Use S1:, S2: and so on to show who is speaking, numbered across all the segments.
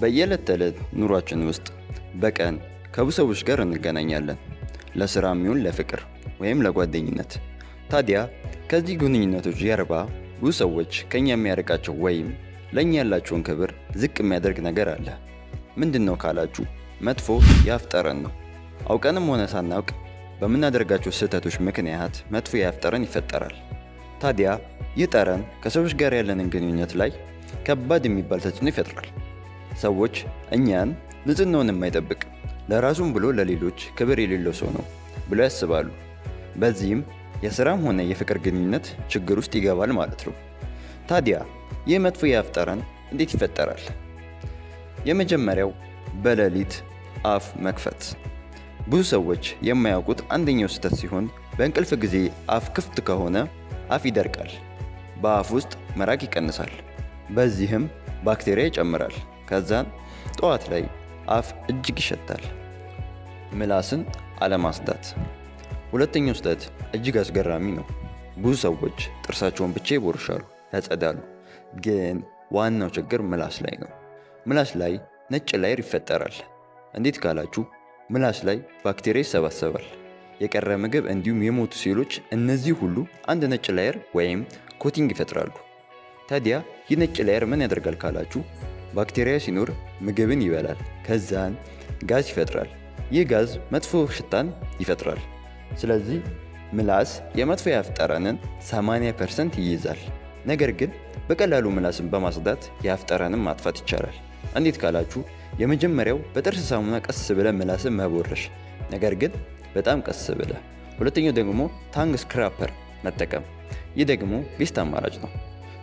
S1: በየዕለት ተዕለት ኑሯችን ውስጥ በቀን ከብዙ ሰዎች ጋር እንገናኛለን። ለስራም ይሁን ለፍቅር ወይም ለጓደኝነት። ታዲያ ከዚህ ግንኙነቶች ጀርባ ብዙ ሰዎች ከኛ የሚያርቃቸው ወይም ለኛ ያላቸውን ክብር ዝቅ የሚያደርግ ነገር አለ። ምንድነው ካላችሁ መጥፎ የአፍ ጠረን ነው። አውቀንም ሆነ ሳናውቅ በምናደርጋቸው ስህተቶች ምክንያት መጥፎ የአፍ ጠረን ይፈጠራል። ታዲያ ይህ ጠረን ከሰዎች ጋር ያለንን ግንኙነት ላይ ከባድ የሚባል ተጽዕኖ ይፈጥራል። ሰዎች እኛን ንጽህናውን የማይጠብቅ ለራሱም ብሎ ለሌሎች ክብር የሌለው ሰው ነው ብለው ያስባሉ። በዚህም የሥራም ሆነ የፍቅር ግንኙነት ችግር ውስጥ ይገባል ማለት ነው። ታዲያ ይህ መጥፎ የአፍ ጠረን እንዴት ይፈጠራል? የመጀመሪያው በሌሊት አፍ መክፈት። ብዙ ሰዎች የማያውቁት አንደኛው ስህተት ሲሆን በእንቅልፍ ጊዜ አፍ ክፍት ከሆነ አፍ ይደርቃል፣ በአፍ ውስጥ መራቅ ይቀንሳል። በዚህም ባክቴሪያ ይጨምራል። ከዛን ጠዋት ላይ አፍ እጅግ ይሸታል። ምላስን አለማጽዳት። ሁለተኛው ስህተት እጅግ አስገራሚ ነው። ብዙ ሰዎች ጥርሳቸውን ብቻ ይቦርሻሉ፣ ያጸዳሉ። ግን ዋናው ችግር ምላስ ላይ ነው። ምላስ ላይ ነጭ ላየር ይፈጠራል። እንዴት ካላችሁ ምላስ ላይ ባክቴሪያ ይሰባሰባል፣ የቀረ ምግብ እንዲሁም የሞቱ ሴሎች፣ እነዚህ ሁሉ አንድ ነጭ ላየር ወይም ኮቲንግ ይፈጥራሉ። ታዲያ ይህ ነጭ ላየር ምን ያደርጋል ካላችሁ ባክቴሪያ ሲኖር ምግብን ይበላል፣ ከዛን ጋዝ ይፈጥራል። ይህ ጋዝ መጥፎ ሽታን ይፈጥራል። ስለዚህ ምላስ የመጥፎ የአፍ ጠረንን 80% ይይዛል። ነገር ግን በቀላሉ ምላስን በማጽዳት የአፍ ጠረንን ማጥፋት ይቻላል። እንዴት ካላችሁ የመጀመሪያው በጥርስ ሳሙና ቀስ ብለ ምላስን መቦረሽ፣ ነገር ግን በጣም ቀስ ብለ። ሁለተኛው ደግሞ ታንግ ስክራፐር መጠቀም። ይህ ደግሞ ቤስት አማራጭ ነው።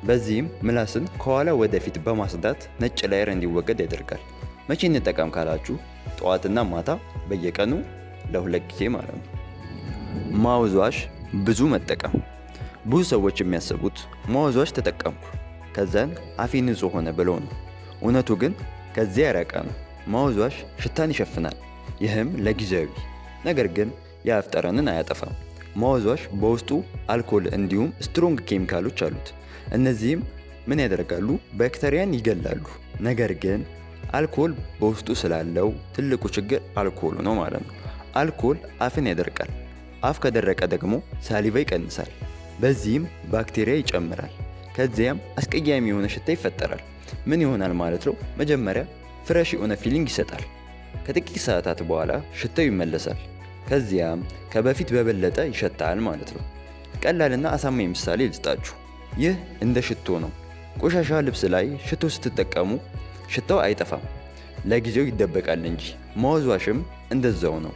S1: በዚህም ምላስን ከኋላ ወደፊት በማጽዳት ነጭ ላየር እንዲወገድ ያደርጋል። መቼ እንጠቀም ካላችሁ ጠዋትና ማታ በየቀኑ ለ2 ጊዜ ማለት ነው። ማውዝዋሽ ብዙ መጠቀም። ብዙ ሰዎች የሚያስቡት ማውዝዋሽ ተጠቀምኩ ከዛን አፌ ንጹህ ሆነ ብለው ነው። እውነቱ ግን ከዚያ የራቀ ነው። ማውዝዋሽ ሽታን ይሸፍናል፣ ይህም ለጊዜያዊ፣ ነገር ግን የአፍ ጠረንን አያጠፋም። ማውዝዋሽ በውስጡ አልኮል እንዲሁም ስትሮንግ ኬሚካሎች አሉት። እነዚህም ምን ያደርጋሉ? ባክቴሪያን ይገላሉ። ነገር ግን አልኮል በውስጡ ስላለው ትልቁ ችግር አልኮሉ ነው ማለት ነው። አልኮል አፍን ያደርቃል። አፍ ከደረቀ ደግሞ ሳሊቫ ይቀንሳል። በዚህም ባክቴሪያ ይጨምራል። ከዚያም አስቀያሚ የሆነ ሽታ ይፈጠራል። ምን ይሆናል ማለት ነው? መጀመሪያ ፍሬሽ የሆነ ፊሊንግ ይሰጣል። ከጥቂት ሰዓታት በኋላ ሽታው ይመለሳል። ከዚያም ከበፊት በበለጠ ይሸታል ማለት ነው። ቀላልና አሳማኝ ምሳሌ ልስጣችሁ። ይህ እንደ ሽቶ ነው። ቆሻሻ ልብስ ላይ ሽቶ ስትጠቀሙ ሽታው አይጠፋም፣ ለጊዜው ይደበቃል እንጂ። ማውዝዋሽም እንደዛው ነው።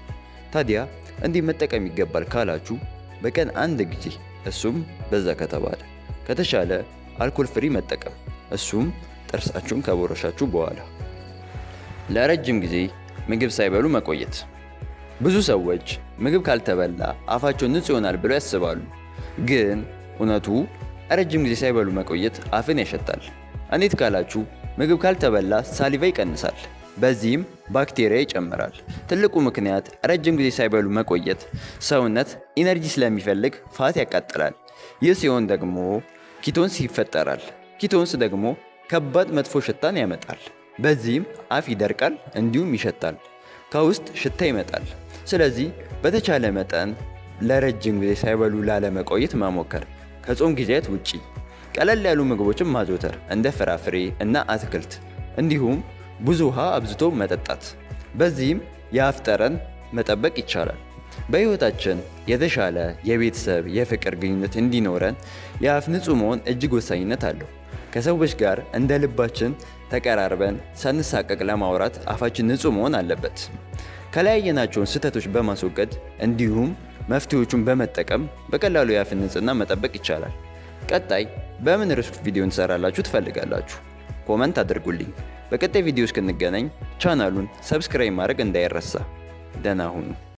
S1: ታዲያ እንዲህ መጠቀም ይገባል ካላችሁ በቀን 1 ጊዜ፣ እሱም በዛ ከተባለ ከተሻለ አልኮል ፍሪ መጠቀም፣ እሱም ጥርሳችሁን ከቦረሻችሁ በኋላ። ለረጅም ጊዜ ምግብ ሳይበሉ መቆየት። ብዙ ሰዎች ምግብ ካልተበላ አፋቸው ንጹህ ይሆናል ብለው ያስባሉ። ግን እውነቱ ረጅም ጊዜ ሳይበሉ መቆየት አፍን ያሸታል። እንዴት ካላችሁ ምግብ ካልተበላ ሳሊቫ ይቀንሳል፣ በዚህም ባክቴሪያ ይጨምራል። ትልቁ ምክንያት ረጅም ጊዜ ሳይበሉ መቆየት ሰውነት ኢነርጂ ስለሚፈልግ ፋት ያቃጥላል። ይህ ሲሆን ደግሞ ኪቶንስ ይፈጠራል። ኪቶንስ ደግሞ ከባድ መጥፎ ሽታን ያመጣል። በዚህም አፍ ይደርቃል እንዲሁም ይሸታል፣ ከውስጥ ሽታ ይመጣል። ስለዚህ በተቻለ መጠን ለረጅም ጊዜ ሳይበሉ ላለመቆየት መሞከር፣ ከጾም ጊዜያት ውጪ ቀለል ያሉ ምግቦችን ማዘውተር እንደ ፍራፍሬ እና አትክልት፣ እንዲሁም ብዙ ውሃ አብዝቶ መጠጣት። በዚህም የአፍ ጠረን መጠበቅ ይቻላል። በሕይወታችን የተሻለ የቤተሰብ የፍቅር ግንኙነት እንዲኖረን የአፍ ንጹህ መሆን እጅግ ወሳኝነት አለው። ከሰዎች ጋር እንደ ልባችን ተቀራርበን ሳንሳቀቅ ለማውራት አፋችን ንጹህ መሆን አለበት። ከለያየናቸውን ስህተቶች በማስወገድ እንዲሁም መፍትሄዎቹን በመጠቀም በቀላሉ የአፍን ንጽህና መጠበቅ ይቻላል። ቀጣይ በምን ርዕስ ቪዲዮ እንሰራላችሁ ትፈልጋላችሁ? ኮመንት አድርጉልኝ። በቀጣይ ቪዲዮ እስክንገናኝ ቻናሉን ሰብስክራይብ ማድረግ እንዳይረሳ። ደህና ሁኑ።